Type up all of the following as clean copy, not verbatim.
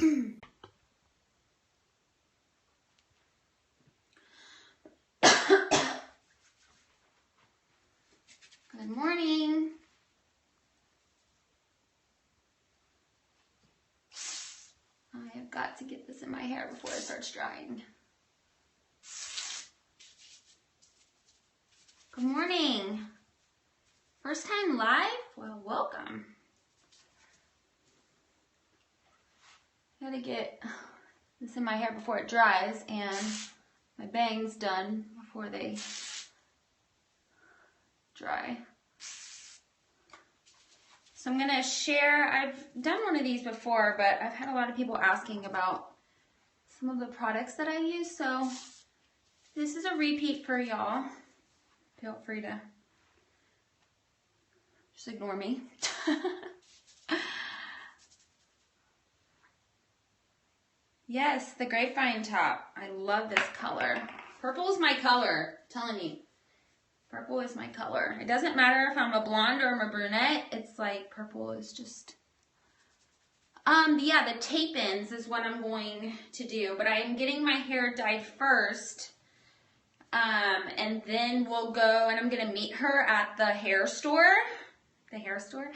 Good morning. I have got to get this in my hair before it starts drying. Good morning. First time live? Well, welcome. I gotta get this in my hair before it dries and my bangs done before they dry. So I'm gonna share, I've done one of these before, but I've had a lot of people asking about some of the products that I use, so this is a repeat for y'all. Feel free to just ignore me. Yes, the grapevine top. I love this color. Purple is my color, I'm telling you. Purple is my color. It doesn't matter if I'm a blonde or I'm a brunette. It's like purple is just... yeah, the tape-ins is what I'm going to do. But I'm getting my hair dyed first. And then we'll go and I'm going to meet her at the hair store. The hair store.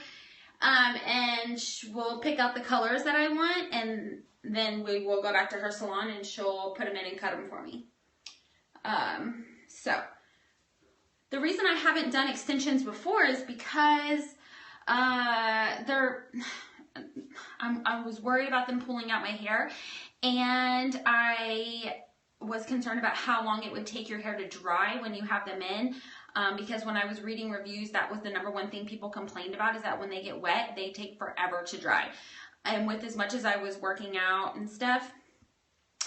And we'll pick out the colors that I want. And then we will go back to her salon and she'll put them in and cut them for me. The reason I haven't done extensions before is because I was worried about them pulling out my hair, and I was concerned about how long it would take your hair to dry when you have them in, because when I was reading reviews, that was the #1 thing people complained about, is that when they get wet, they take forever to dry. And with as much as I was working out and stuff,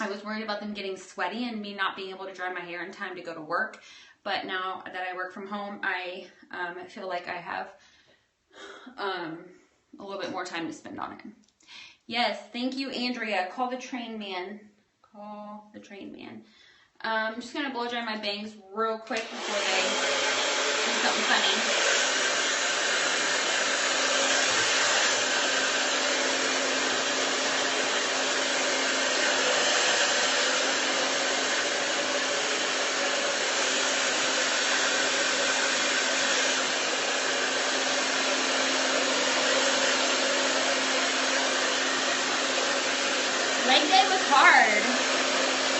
I was worried about them getting sweaty and me not being able to dry my hair in time to go to work. But now that I work from home, I feel like I have a little bit more time to spend on it. Yes, thank you, Andrea. Call the train man. Call the train man. I'm just going to blow dry my bangs real quick before they do something funny. Leg day was hard.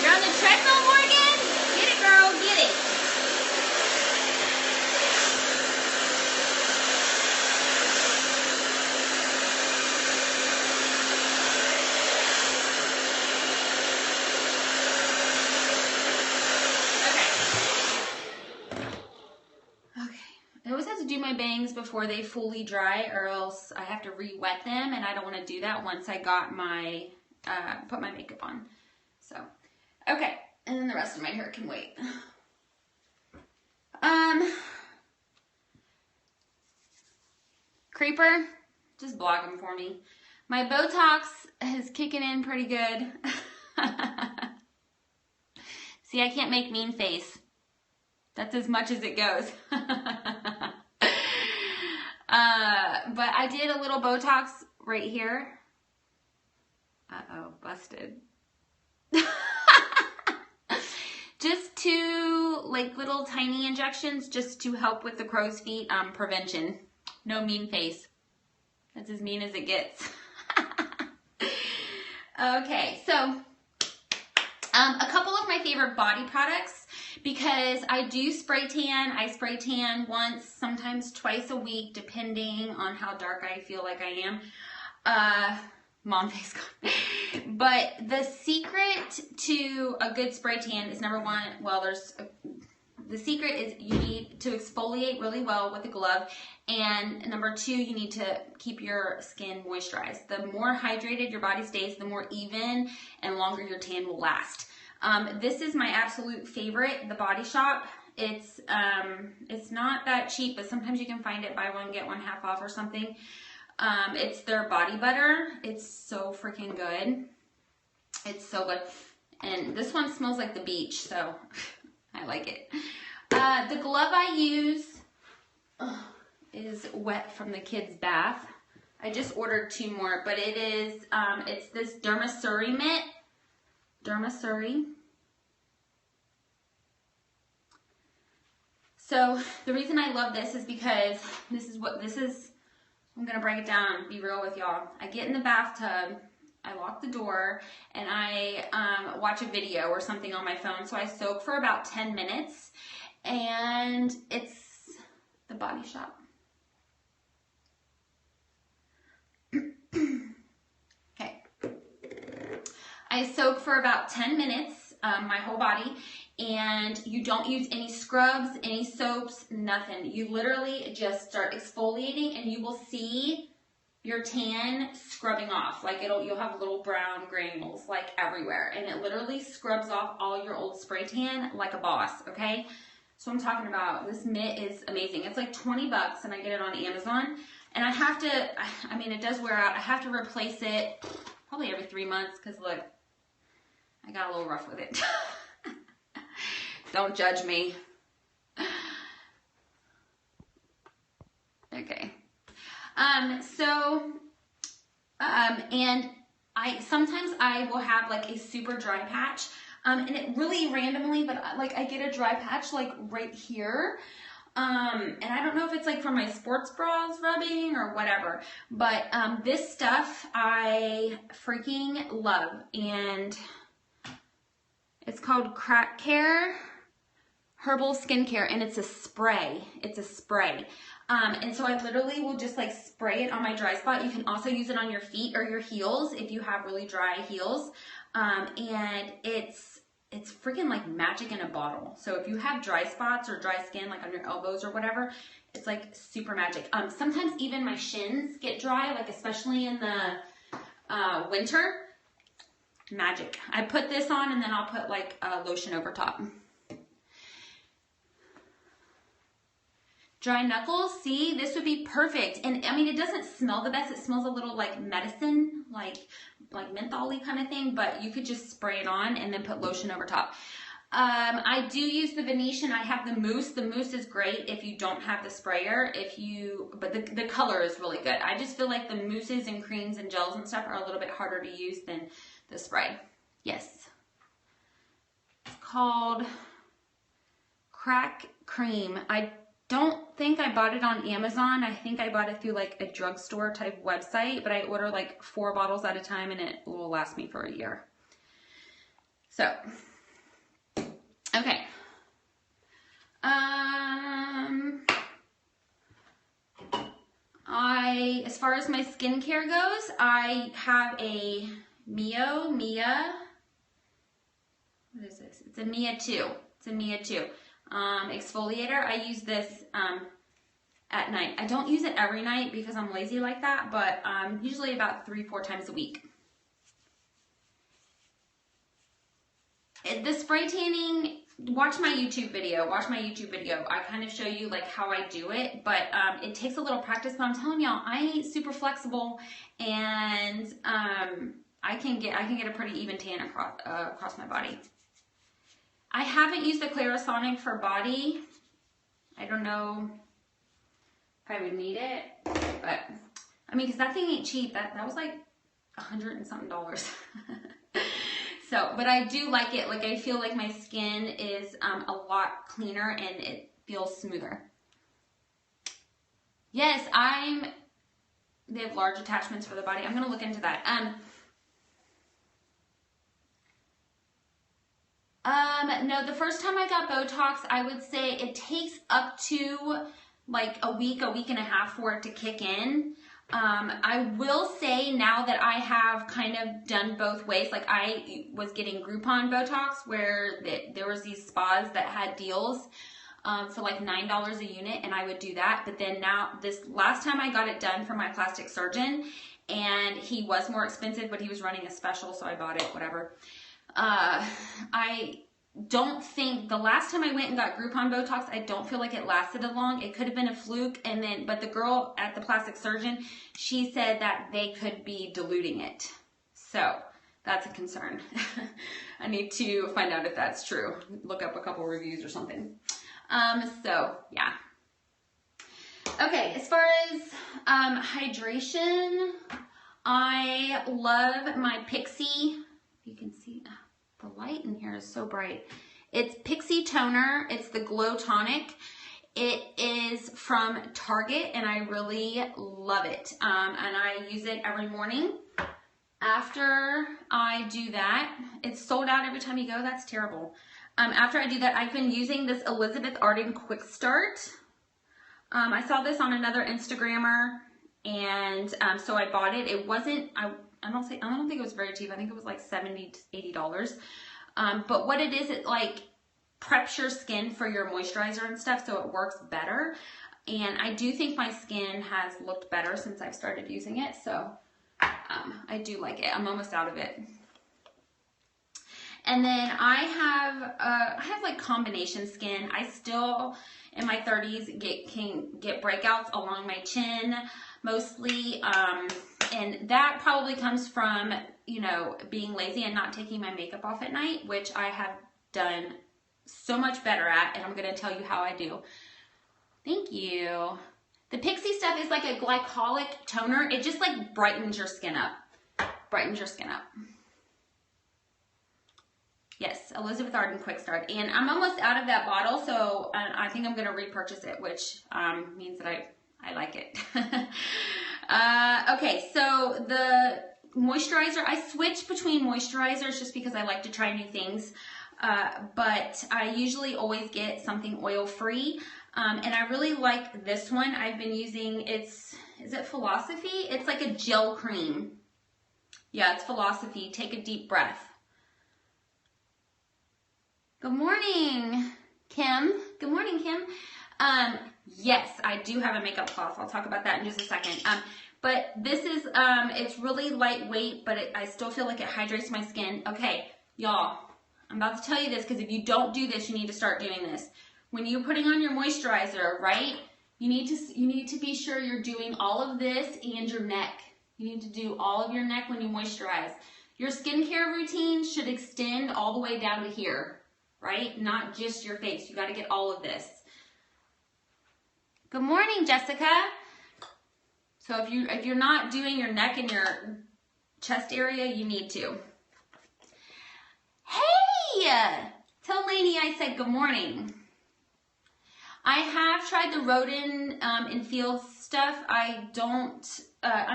You're on the treadmill, Morgan? Get it, girl, get it. Okay. I always have to do my bangs before they fully dry, or else I have to re-wet them, and I don't want to do that once I got my put my makeup on. So, okay, and then the rest of my hair can wait. Creeper, just block them for me. My Botox is kicking in pretty good. See, I can't make mean face. That's as much as it goes. But I did a little Botox right here. Uh-oh, busted. Just 2 like little tiny injections just to help with the crow's feet prevention. No mean face. That's as mean as it gets. Okay, so a couple of my favorite body products, because I do spray tan. I spray tan once, sometimes twice a week, depending on how dark I feel like I am. Mom face gone. But the secret to a good spray tan is #1, well, the secret is you need to exfoliate really well with a glove, and #2, you need to keep your skin moisturized. The more hydrated your body stays, the more even and longer your tan will last. This is my absolute favorite, The Body Shop. It's not that cheap, but sometimes you can find it buy one get one half off or something. It's their body butter. It's so freaking good. It's so good. And this one smells like the beach, so I like it. The glove I use is wet from the kids' bath. I just ordered 2 more, but it is, it's this Dermasuri mitt. Dermasuri. So the reason I love this is because I'm gonna break it down and be real with y'all. I get in the bathtub, I lock the door, and I watch a video or something on my phone. So I soak for about 10 minutes, and it's the Body Shop. Okay. I soak for about 10 minutes, my whole body, and you don't use any scrubs, any soaps, nothing. You literally just start exfoliating, and you will see your tan scrubbing off. Like you'll have little brown granules like everywhere, and it literally scrubs off all your old spray tan like a boss, okay? So I'm talking about, this mitt is amazing. It's like 20 bucks, and I get it on Amazon. And I have to, I mean, it does wear out. I have to replace it probably every 3 months, because look, I got a little rough with it. Don't judge me. Okay. And sometimes I will have like a super dry patch, and it really randomly, but like I get a dry patch like right here. And I don't know if it's like from my sports bras rubbing or whatever, but this stuff I freaking love, and it's called Crack Care Herbal Skincare, and it's a spray. It's a spray. And so I literally will just like spray it on my dry spot. You can also use it on your feet or your heels if you have really dry heels. And it's freaking like magic in a bottle. So if you have dry spots or dry skin, like on your elbows or whatever, it's like super magic. Sometimes even my shins get dry, like especially in the winter. Magic. I put this on, and then I'll put like a lotion over top. Dry knuckles, see, this would be perfect. And I mean, it doesn't smell the best. It smells a little like medicine, like menthol-y kind of thing, but you could just spray it on and then put lotion over top. I do use the Venetian. I have the mousse. The mousse is great if you don't have the sprayer, but the color is really good. I just feel like the mousses and creams and gels and stuff are a little bit harder to use than the spray. Yes. It's called Crack Cream. I don't think I bought it on Amazon. I think I bought it through like a drugstore type website, but I order like 4 bottles at a time, and it will last me for a year. So, okay. As far as my skincare goes, I have a Mia, what is this? It's a Mia 2. It's a Mia 2. Exfoliator. I use this at night. I don't use it every night because I'm lazy like that, but usually about 3-4 times a week. The spray tanning, watch my YouTube video. I kind of show you like how I do it, but it takes a little practice, but I'm telling y'all, I ain't super flexible, and I can get a pretty even tan across my body. I haven't used the Clarisonic for body. I don't know if I would need it, but I mean, because that thing ain't cheap. That was like $100 and something. So, but I do like it. Like, I feel like my skin is a lot cleaner, and it feels smoother. Yes, they have large attachments for the body. I'm going to look into that. No, the first time I got Botox, I would say it takes up to like a week and a half for it to kick in. I will say now that I have kind of done both ways, like I was getting Groupon Botox where there was these spas that had deals for like $9 a unit, and I would do that. But then now, this last time I got it done for my plastic surgeon, and he was more expensive, but he was running a special, so I bought it, whatever. I don't think, the last time I went and got Groupon Botox, I don't feel like it lasted as long. It could have been a fluke, but the girl at the plastic surgeon, she said that they could be diluting it. So that's a concern. I need to find out if that's true. Look up a couple reviews or something. So yeah. Okay, as far as hydration, I love my Pixi. You can see the light in here is so bright. It's Pixi Toner. It's the Glow Tonic. It is from Target, and I really love it. And I use it every morning. After I do that, it's sold out every time you go. That's terrible. After I do that, I've been using this Elizabeth Arden Quick Start. I saw this on another Instagrammer, and so I bought it. It wasn't, I don't think it was very cheap. I think it was like $70 to $80. But what it is, it like preps your skin for your moisturizer and stuff, so it works better. And I do think my skin has looked better since I've started using it, so I do like it. I'm almost out of it. And then I have like combination skin. I still, in my 30s, can get breakouts along my chin, mostly. And that probably comes from, you know, being lazy and not taking my makeup off at night, which I have done so much better at, and I'm going to tell you how I do. Thank you. The Pixi stuff is like a glycolic toner. It just like brightens your skin up. Brightens your skin up. Yes, Elizabeth Arden Quick Start. And I'm almost out of that bottle, so I think I'm going to repurchase it, which means that I like it. Okay, so the moisturizer, I switch between moisturizers just because I like to try new things. But I usually always get something oil-free. And I really like this one. I've been using, is it Philosophy? It's like a gel cream. Yeah, it's Philosophy. Take a deep breath. Good morning, Kim. Good morning, Kim. Yes, I do have a makeup cloth. I'll talk about that in just a second. But this is, it's really lightweight, but I still feel like it hydrates my skin. Okay, y'all, I'm about to tell you this because if you don't do this, you need to start doing this. When you're putting on your moisturizer, right, you need to be sure you're doing all of this and your neck. You need to do all of your neck when you moisturize. Your skincare routine should extend all the way down to here. Right? Not just your face. You got to get all of this. Good morning, Jessica. So if you're not doing your neck and your chest area, you need to. Hey! Tell Lainey I said good morning. I have tried the Rodin and Feel stuff. I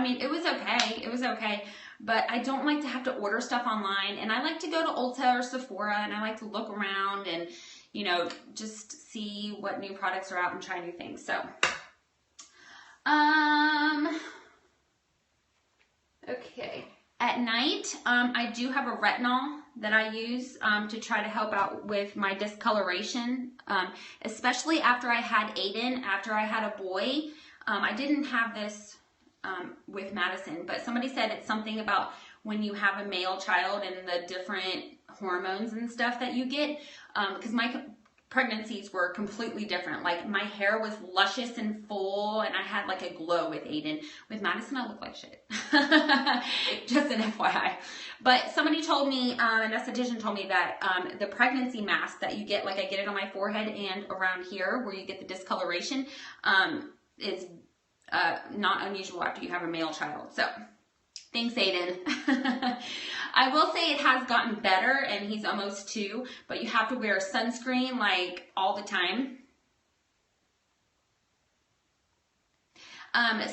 mean, it was okay. It was okay. But I don't like to have to order stuff online, and I like to go to Ulta or Sephora, and I like to look around and, you know, just see what new products are out and try new things. So, okay. At night, I do have a retinol that I use to try to help out with my discoloration, especially after I had Aiden, after I had a boy. I didn't have this with Madison, but somebody said it's something about when you have a male child and the different hormones and stuff that you get, because my pregnancies were completely different. Like my hair was luscious and full, and I had like a glow with Aiden. With Madison, I look like shit. Just an FYI. But somebody told me, an esthetician told me that the pregnancy mask that you get, like I get it on my forehead and around here where you get the discoloration, is not unusual after you have a male child. So thanks, Aiden. I will say it has gotten better, and he's almost 2, but you have to wear sunscreen like all the time.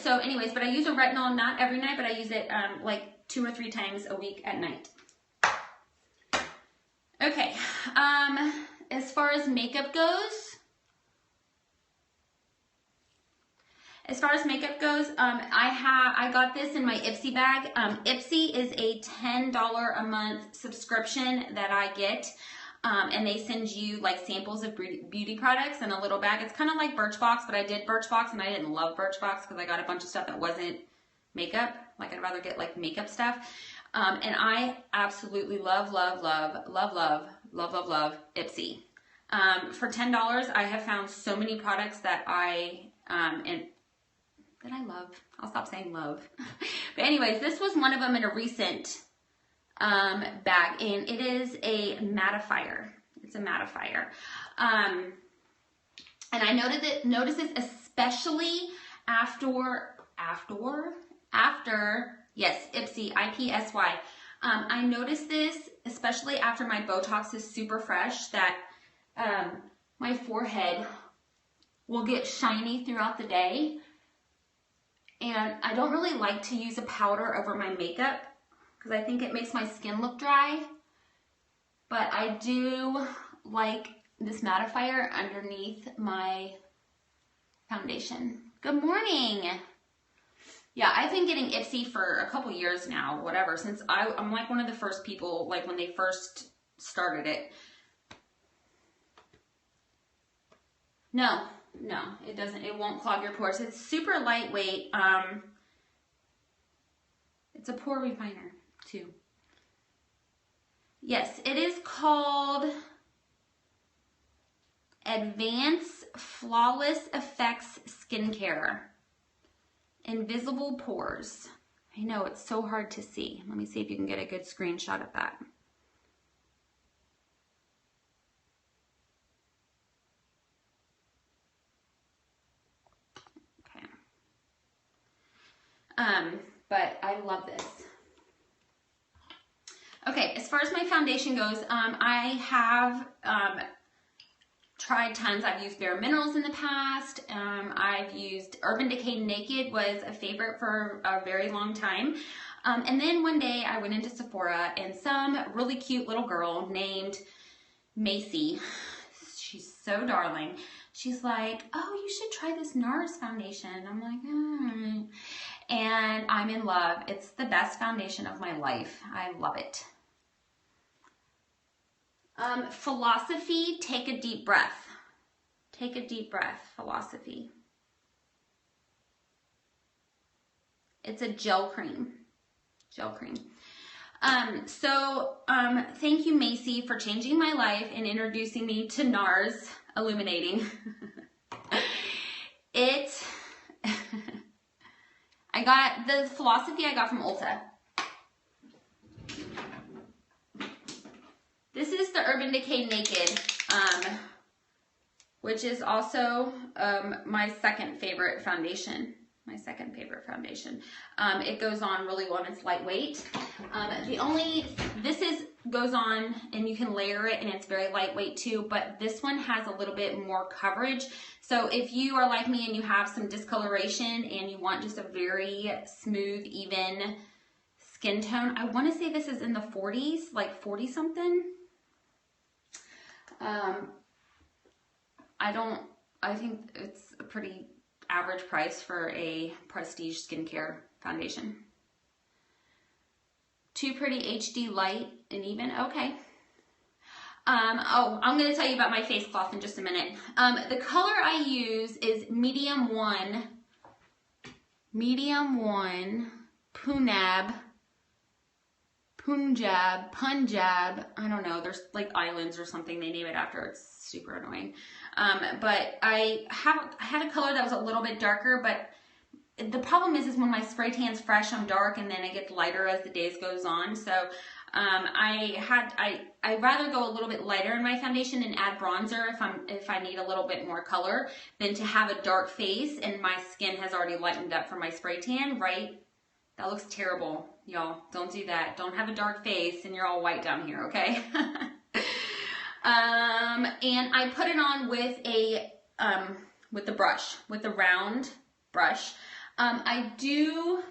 So anyways, but I use a retinol not every night, but I use it like 2 or 3 times a week at night. Okay, as far as makeup goes, I got this in my Ipsy bag. Ipsy is a $10 a month subscription that I get, and they send you like samples of beauty products in a little bag. It's kind of like Birchbox, but I did Birchbox and I didn't love Birchbox because I got a bunch of stuff that wasn't makeup. Like I'd rather get like makeup stuff. And I absolutely love Ipsy. For $10, I have found so many products that I love. I'll stop saying love. But anyways, this was one of them in a recent bag, and it is a mattifier. It's a mattifier. And I noticed this especially after, yes, Ipsy, IPSY. I noticed this, especially after my Botox is super fresh, that my forehead will get shiny throughout the day. And I don't really like to use a powder over my makeup because I think it makes my skin look dry. But I do like this mattifier underneath my foundation. Good morning. Yeah, I've been getting Ipsy for a couple years now, whatever, since I'm like one of the first people, like when they first started it. No, it doesn't. It won't clog your pores. It's super lightweight. It's a pore refiner too. Yes, it is called Advanced Flawless Effects Skincare. Invisible Pores. I know, it's so hard to see. Let me see if you can get a good screenshot of that. Okay. But I love this. Okay, as far as my foundation goes, I have tried tons. I've used Bare Minerals in the past. I've used Urban Decay Naked, was a favorite for a very long time. And then one day I went into Sephora and some really cute little girl named Macy, she's so darling, she's like, oh, you should try this NARS foundation. I'm like, and I'm in love. It's the best foundation of my life. I love it. Philosophy, Take a Deep Breath. Take a deep breath, Philosophy. It's a gel cream. Thank you, Macy, for changing my life and introducing me to NARS Illuminating. I got the Philosophy I got from Ulta. This is the Urban Decay Naked, which is also my second favorite foundation. It goes on really well and it's lightweight. Goes on and you can layer it and it's very lightweight too, but this one has a little bit more coverage. So if you are like me and you have some discoloration and you want just a very smooth, even skin tone, I want to say this is in the 40s, like 40 something. I think it's a pretty average price for a prestige skincare foundation. Too Pretty HD Light and Even, okay. I'm going to tell you about my face cloth in just a minute. The color I use is Medium 1 Punjab, I don't know, there's like islands or something they name it after, it's super annoying. But I had a color that was a little bit darker, but the problem is when my spray tan's fresh, I'm dark, and then it gets lighter as the days goes on. So I'd rather go a little bit lighter in my foundation and add bronzer if I need a little bit more color than to have a dark face and my skin has already lightened up from my spray tan, right? That looks terrible, y'all. Don't do that. Don't have a dark face and you're all white down here, okay? And I put it on with the brush, with the round brush. I do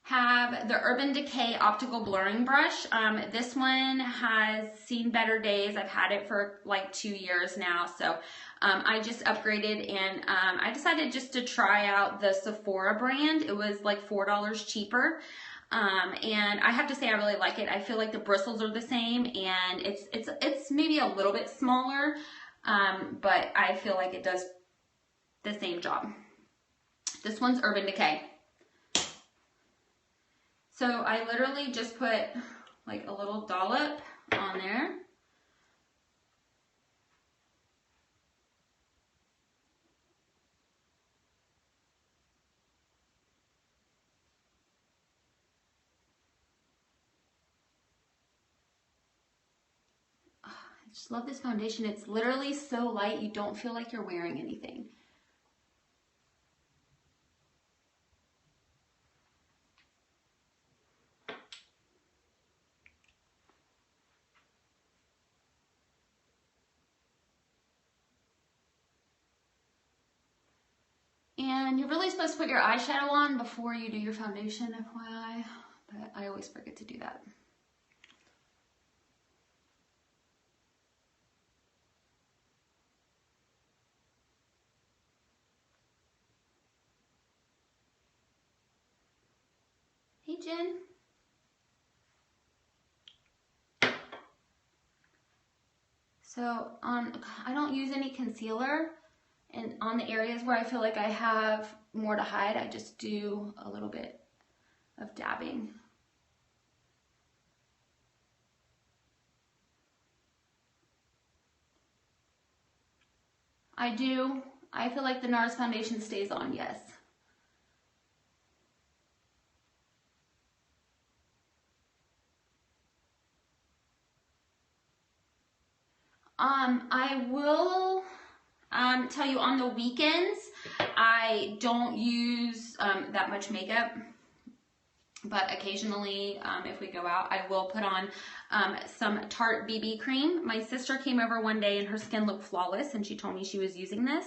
have the Urban Decay Optical Blurring Brush. This one has seen better days. I've had it for like 2 years now, so I just upgraded and I decided just to try out the Sephora brand. It was like $4 cheaper. And I have to say I really like it. I feel like the bristles are the same and it's maybe a little bit smaller, but I feel like it does the same job. This one's Urban Decay. So I literally just put like a little dollop on there. I just love this foundation. It's literally so light, you don't feel like you're wearing anything. And you're really supposed to put your eyeshadow on before you do your foundation, FYI, but I always forget to do that. Hey, Jen. So I don't use any concealer, and on the areas where I feel like I have more to hide, I just do a little bit of dabbing. I feel like the NARS foundation stays on, yes. I will tell you on the weekends, I don't use that much makeup, but occasionally if we go out, I will put on some Tarte BB cream. My sister came over one day and her skin looked flawless, and she told me she was using this,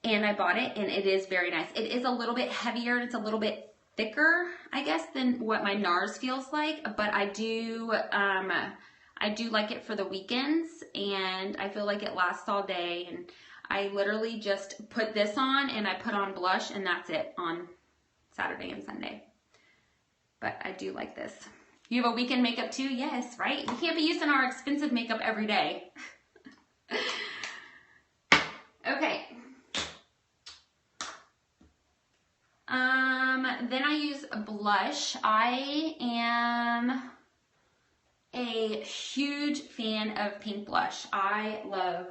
and I bought it, and it is very nice. It is a little bit heavier, it's a little bit thicker, I guess, than what my NARS feels like, but I do like it for the weekends, and I feel like it lasts all day. And I literally just put this on and I put on blush, and that's it on Saturday and Sunday. But I do like this. You have a weekend makeup too? Yes, right? We can't be using our expensive makeup every day. Okay. Then I use blush. I am a huge fan of pink blush. I love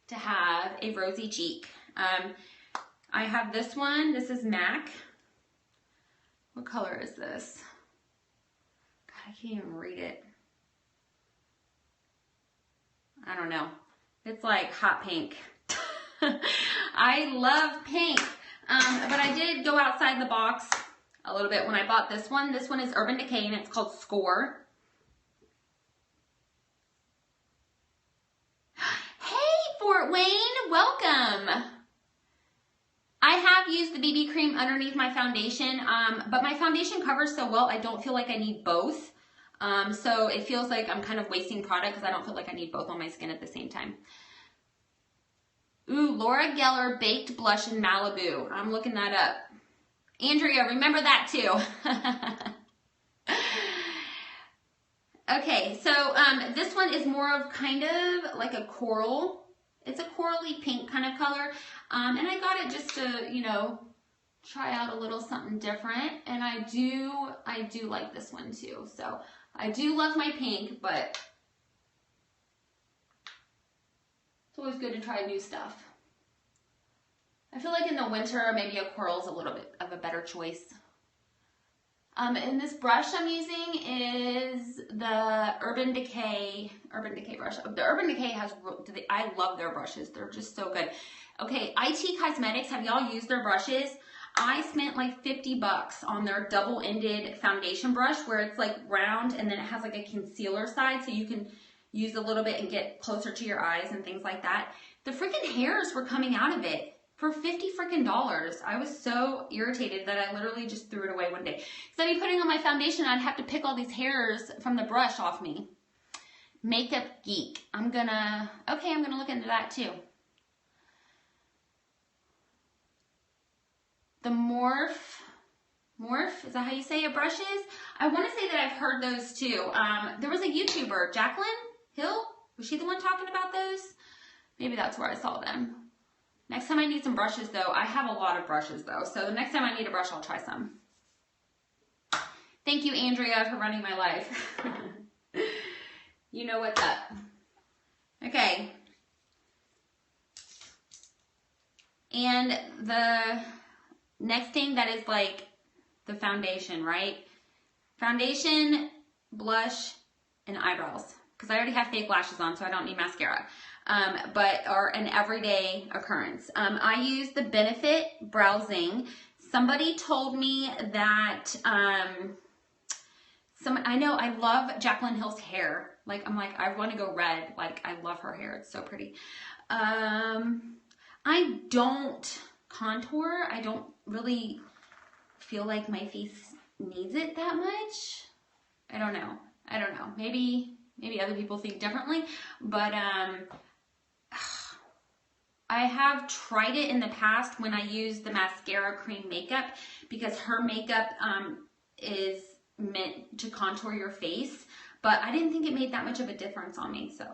to have a rosy cheek. I have this one. This is MAC. What color is this? God, I can't even read it. I don't know. It's like hot pink. I love pink. But I did go outside the box a little bit when I bought this one. This one is Urban Decay, and it's called Score. Hey, Fort Wayne, welcome. I have used the BB cream underneath my foundation, but my foundation covers so well, I don't feel like I need both. So it feels like I'm kind of wasting product because I don't feel like I need both on my skin at the same time. Ooh, Laura Geller Baked Blush in Malibu. I'm looking that up. Andrea, remember that too. Okay, so this one is more of kind of like a coral. It's a corally pink kind of color. And I got it just to, you know, try out a little something different. And I do like this one too. So I do love my pink, but it's always good to try new stuff. I feel like in the winter, maybe a coral is a little bit of a better choice. And this brush I'm using is the Urban Decay brush. The Urban Decay I love their brushes. They're just so good. Okay, IT Cosmetics, have y'all used their brushes? I spent like 50 bucks on their double-ended foundation brush where it's like round and then it has like a concealer side so you can use a little bit and get closer to your eyes and things like that. The freaking hairs were coming out of it for $50 freaking dollars. I was so irritated that I literally just threw it away one day. Because I'd be putting on my foundation, I'd have to pick all these hairs from the brush off me. Makeup Geek. I'm gonna look into that too. The Morphe, is that how you say it, brushes? I want to say that I've heard those too. There was a YouTuber, Jaclyn Hill. Was she the one talking about those? Maybe that's where I saw them. Next time I need some brushes though. I have a lot of brushes though. So the next time I need a brush, I'll try some. Thank you, Andrea, for running my life. You know what's up. Okay. And the next thing that is like the foundation, right? Foundation, blush, and eyebrows. Because I already have fake lashes on, so I don't need mascara. But are an everyday occurrence. I use the Benefit Brow Zing. Somebody told me that, I know I love Jaclyn Hill's hair. Like, I'm like, I want to go red. Like, I love her hair. It's so pretty. I don't contour. I don't really feel like my face needs it that much. I don't know. Maybe other people think differently, but I have tried it in the past when I used the mascara cream makeup, because her makeup is meant to contour your face, but I didn't think it made that much of a difference on me. So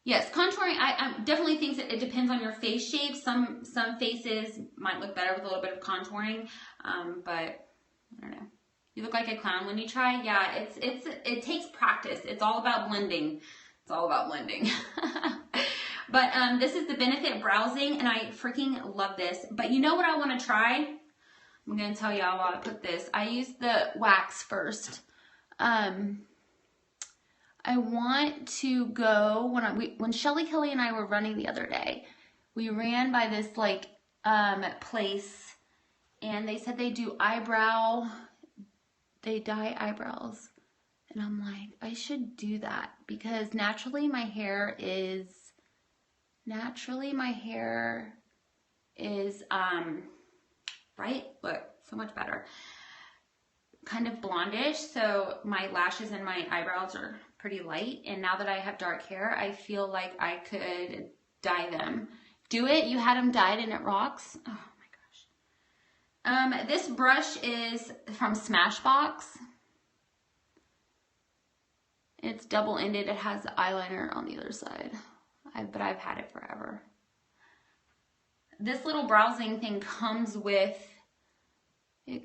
yes, contouring, I definitely think that it depends on your face shape. Some faces might look better with a little bit of contouring, but I don't know. You look like a clown when you try. Yeah, it takes practice. It's all about blending. It's all about blending. But this is the Benefit Browsing, and I freaking love this. But you know what I want to try? I'm going to tell y'all while I put this. I use the wax first. I want to go, when Shelly Kelly and I were running the other day, we ran by this like place, and they said they do they dye eyebrows. And I'm like, I should do that, because naturally my hair is right? Look, so much better. Kind of blondish, so my lashes and my eyebrows are pretty light. And now that I have dark hair, I feel like I could dye them. Do it. You had them dyed and it rocks. Oh my gosh. This brush is from Smashbox. It's double-ended. It has eyeliner on the other side. But I've had it forever. This little browsing thing comes with a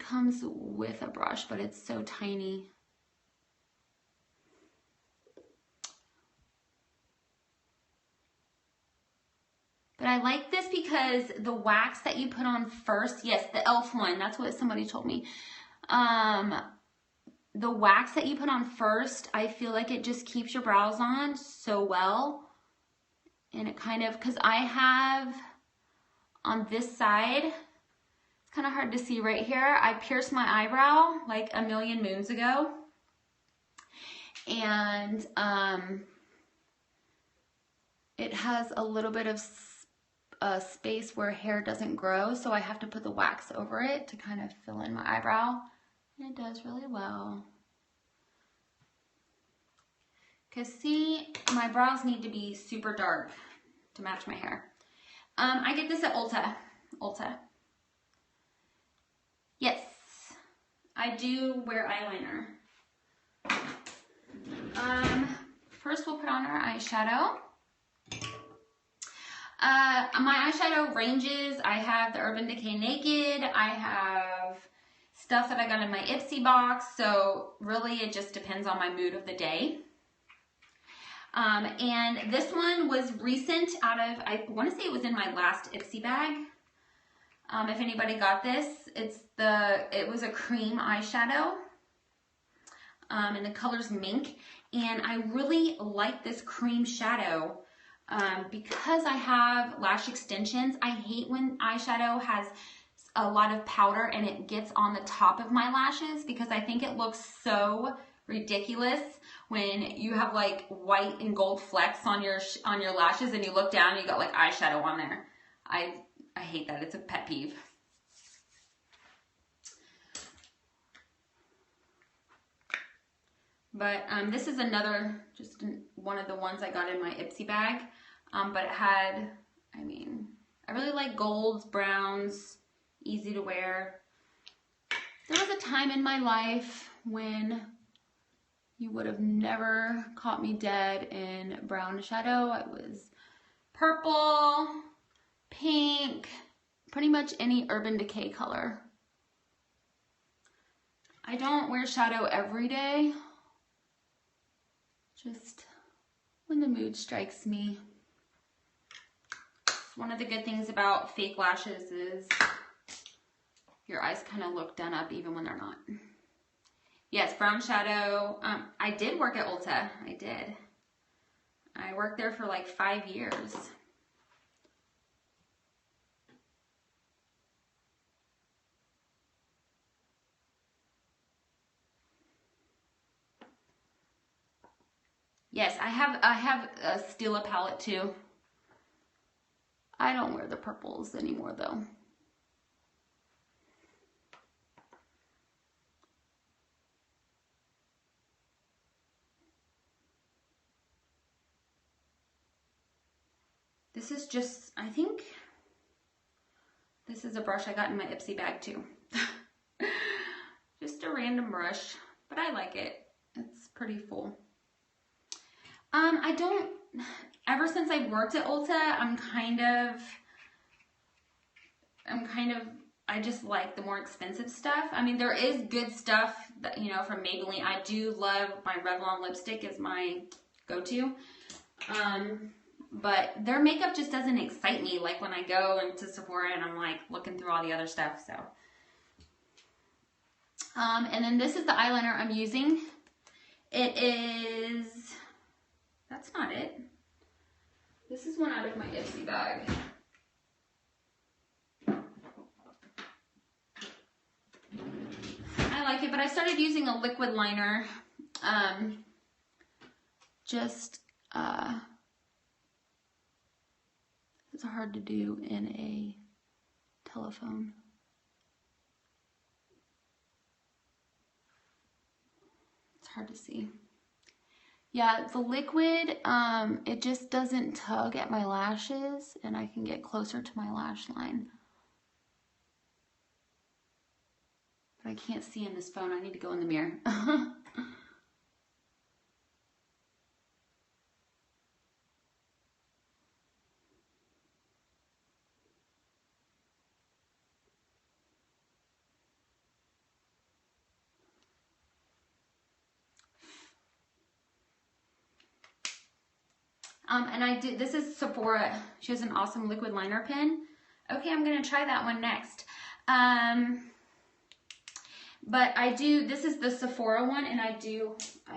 brush, but it's so tiny. But I like this because the wax that you put on first, yes, the e.l.f. one, that's what somebody told me. The wax that you put on first, I feel like it just keeps your brows on so well. And it kind of, because I have on this side, it's kind of hard to see right here, I pierced my eyebrow like a million moons ago. And it has a little bit of space where hair doesn't grow, so I have to put the wax over it to kind of fill in my eyebrow. And it does really well. Because see, my brows need to be super dark to match my hair. I get this at Ulta. Yes, I do wear eyeliner. First we'll put on our eyeshadow. My eyeshadow ranges. I have the Urban Decay Naked. I have stuff that I got in my Ipsy box. So really it just depends on my mood of the day. And this one was recent out of, I want to say it was in my last Ipsy bag. If anybody got this, it was a cream eyeshadow. And the color's Mink. And I really like this cream shadow. Because I have lash extensions, I hate when eyeshadow has a lot of powder and it gets on the top of my lashes, because I think it looks so ridiculous when you have like white and gold flecks on your lashes and you look down and you got like eyeshadow on there. I hate that. It's a pet peeve. But this is another, just one of the ones I got in my Ipsy bag. But it had, I mean, I really like golds, browns, easy to wear. There was a time in my life when you would have never caught me dead in brown shadow. I was purple, pink, pretty much any Urban Decay color. I don't wear shadow every day. Just when the mood strikes me. One of the good things about fake lashes is your eyes kind of look done up even when they're not. Yes, brown shadow. I did work at Ulta. I did. I worked there for like 5 years. Yes, I have a Stila palette too. I don't wear the purples anymore though. This is just, I think, this is a brush I got in my Ipsy bag too. Just a random brush, but I like it. It's pretty full. Ever since I worked at Ulta, I just like the more expensive stuff. I mean, there is good stuff that, you know, from Maybelline. I do love my Revlon lipstick is my go-to. But their makeup just doesn't excite me like when I go into Sephora and I'm like looking through all the other stuff, so. And then this is the eyeliner I'm using. It is, that's not it. This is one out of my Ipsy bag. I like it, but I started using a liquid liner. It's hard to do in a telephone. It's hard to see. Yeah, the liquid, it just doesn't tug at my lashes, and I can get closer to my lash line. But I can't see in this phone. I need to go in the mirror. And this is Sephora. She has an awesome liquid liner pen. Okay, I'm gonna try that one next. But this is the Sephora one, and I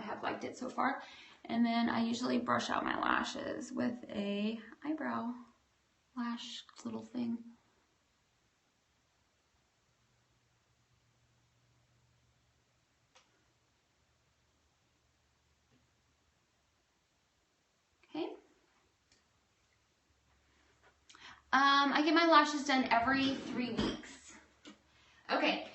have liked it so far. And then I usually brush out my lashes with a eyebrow lash little thing. Okay. I get my lashes done every 3 weeks. Okay.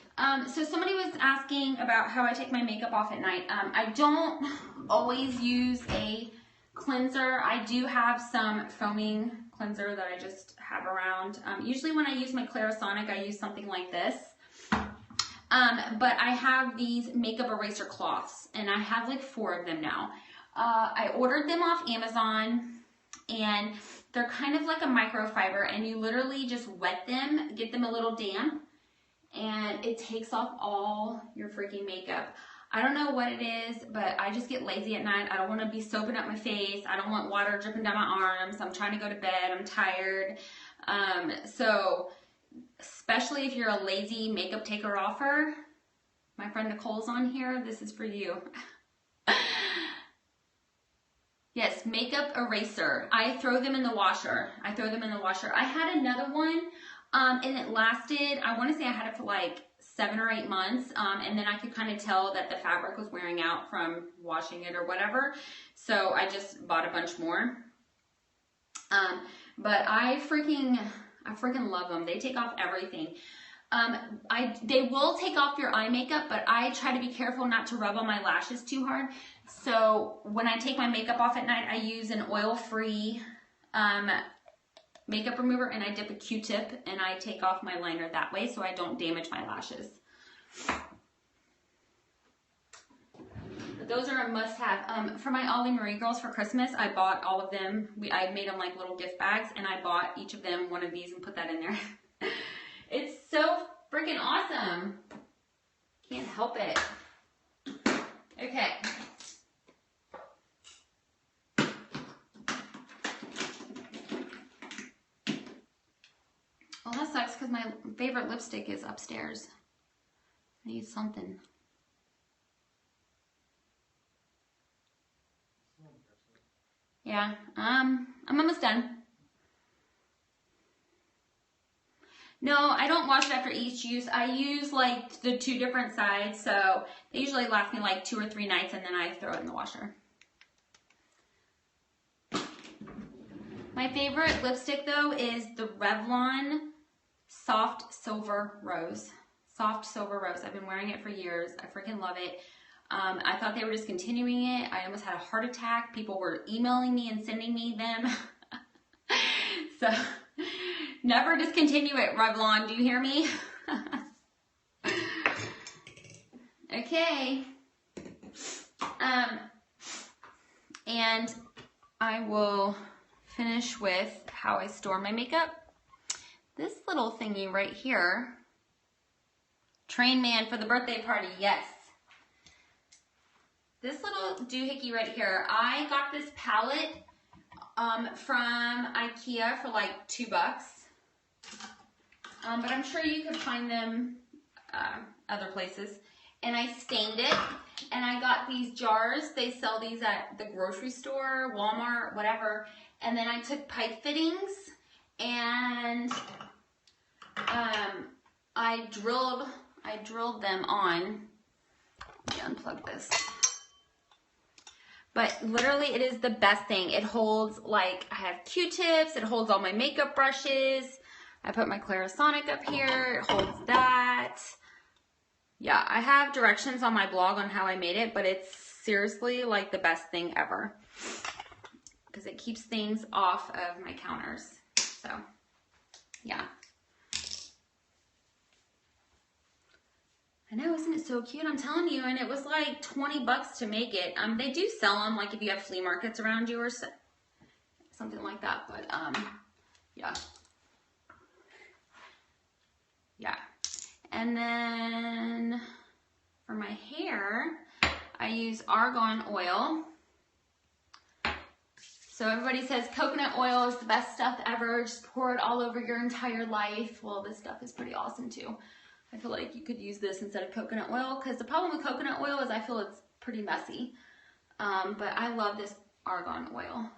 So somebody was asking about how I take my makeup off at night. I don't always use a cleanser. I do have some foaming cleanser that I just have around. Usually when I use my Clarisonic, I use something like this. But I have these makeup eraser cloths, and I have like 4 of them now. I ordered them off Amazon, and they're kind of like a microfiber, and you literally just wet them, get them a little damp, and it takes off all your freaking makeup. I don't know what it is, but I just get lazy at night. I don't want to be soaping up my face. I don't want water dripping down my arms. I'm trying to go to bed. I'm tired. So especially if you're a lazy makeup taker offer, my friend Nicole's on here, this is for you. Yes, makeup eraser. I throw them in the washer. I had another one, and it lasted, I want to say I had it for like 7 or 8 months, and then I could kind of tell that the fabric was wearing out from washing it or whatever, so I just bought a bunch more. But I freaking love them. They take off everything. They will take off your eye makeup, but I try to be careful not to rub on my lashes too hard. So when I take my makeup off at night, I use an oil-free makeup remover, and I dip a Q-tip and I take off my liner that way so I don't damage my lashes. But those are a must-have. For my Ollie Marie girls for Christmas, I bought all of them. I made them like little gift bags, and I bought each of them one of these and put that in there. It's so freaking awesome. Can't help it. Okay. Well, that sucks because my favorite lipstick is upstairs. I need something. Yeah, I'm almost done. No, I don't wash it after each use. I use like the 2 different sides, so they usually last me like 2 or 3 nights, and then I throw it in the washer. My favorite lipstick though is the Revlon Soft Silver Rose. Soft Silver Rose. I've been wearing it for years. I freaking love it. I thought they were discontinuing it. I almost had a heart attack. People were emailing me and sending me them. So, never discontinue it, Revlon. Do you hear me? Okay. And I will finish with how I store my makeup. This little thingy right here. Train Man for the birthday party, yes. This little doohickey right here, I got this palette from IKEA for like $2. But I'm sure you could find them other places. And I stained it, and I got these jars. They sell these at the grocery store, Walmart, whatever. And then I took pipe fittings, and I drilled them on. Let me unplug this. But literally, it is the best thing. It holds, like, I have Q-tips. It holds all my makeup brushes. I put my Clarisonic up here. It holds that. Yeah, I have directions on my blog on how I made it, but it's seriously, like, the best thing ever. Because it keeps things off of my counters. So, yeah. I know, isn't it so cute? I'm telling you, and it was like $20 to make it. They do sell them, like if you have flea markets around you or something like that. But yeah, yeah. And then for my hair, I use argan oil. So everybody says coconut oil is the best stuff ever. Just pour it all over your entire life. Well, this stuff is pretty awesome too. I feel like you could use this instead of coconut oil, because the problem with coconut oil is I feel it's pretty messy. But I love this argan oil.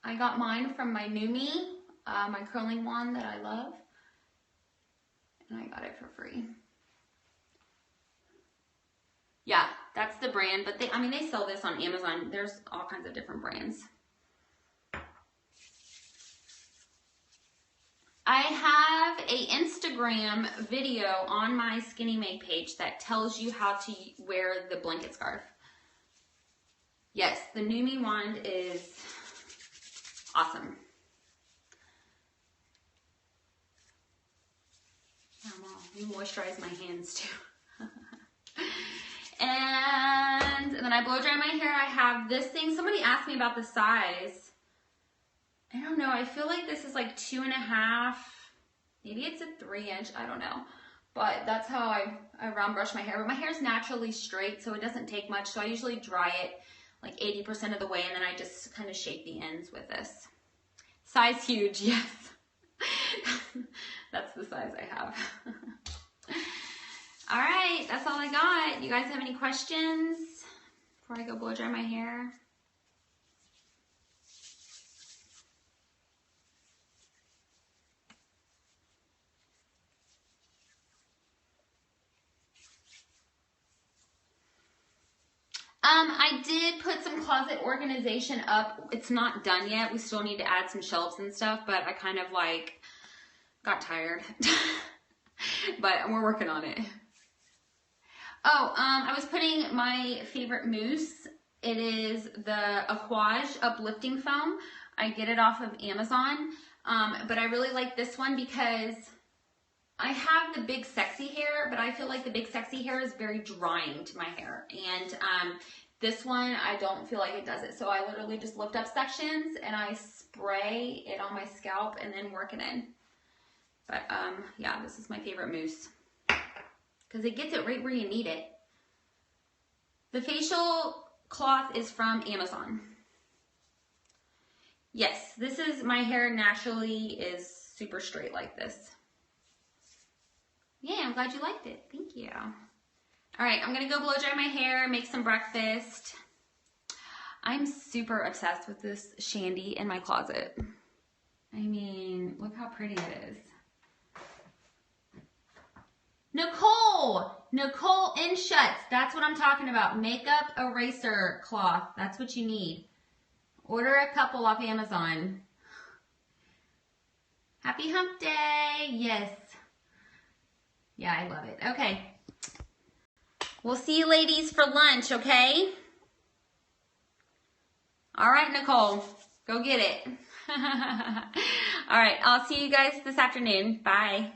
I got mine from my NuMe, my curling wand that I love. And I got it for free. Yeah, that's the brand, but they sell this on Amazon. There's all kinds of different brands. I have a Instagram video on my Skinny Meg page that tells you how to wear the blanket scarf. Yes, the NuMe wand is awesome. Let me moisturize my hands too. And then I blow dry my hair. I have this thing. Somebody asked me about the size. I don't know. I feel like this is like 2.5. Maybe it's a 3-inch. I don't know. But that's how I round brush my hair. But my hair is naturally straight, so it doesn't take much. So I usually dry it like 80% of the way, and then I just kind of shape the ends with this. Size huge, yes. That's the size I have. All right, that's all I got. You guys have any questions before I go blow dry my hair? I did put some closet organization up. It's not done yet. We still need to add some shelves and stuff, but I kind of like got tired. But we're working on it. Oh, I was putting my favorite mousse. It is the Aquage Uplifting Foam. I get it off of Amazon. But I really like this one because I have the big sexy hair, but I feel like the big sexy hair is very drying to my hair. And this one, I don't feel like it does it. So I literally just lift up sections and I spray it on my scalp and then work it in. But yeah, this is my favorite mousse because it gets it right where you need it. The facial cloth is from Amazon. Yes, this is, my hair naturally is super straight like this. Yeah, I'm glad you liked it. Thank you. All right, I'm gonna go blow dry my hair, make some breakfast. I'm super obsessed with this shandy in my closet. I mean, look how pretty it is. Nicole Inshutz, that's what I'm talking about. Makeup eraser cloth, that's what you need. Order a couple off Amazon. Happy hump day. Yes. Yeah, I love it. Okay. We'll see you ladies for lunch, okay? All right, Nicole. Go get it. All right. I'll see you guys this afternoon. Bye.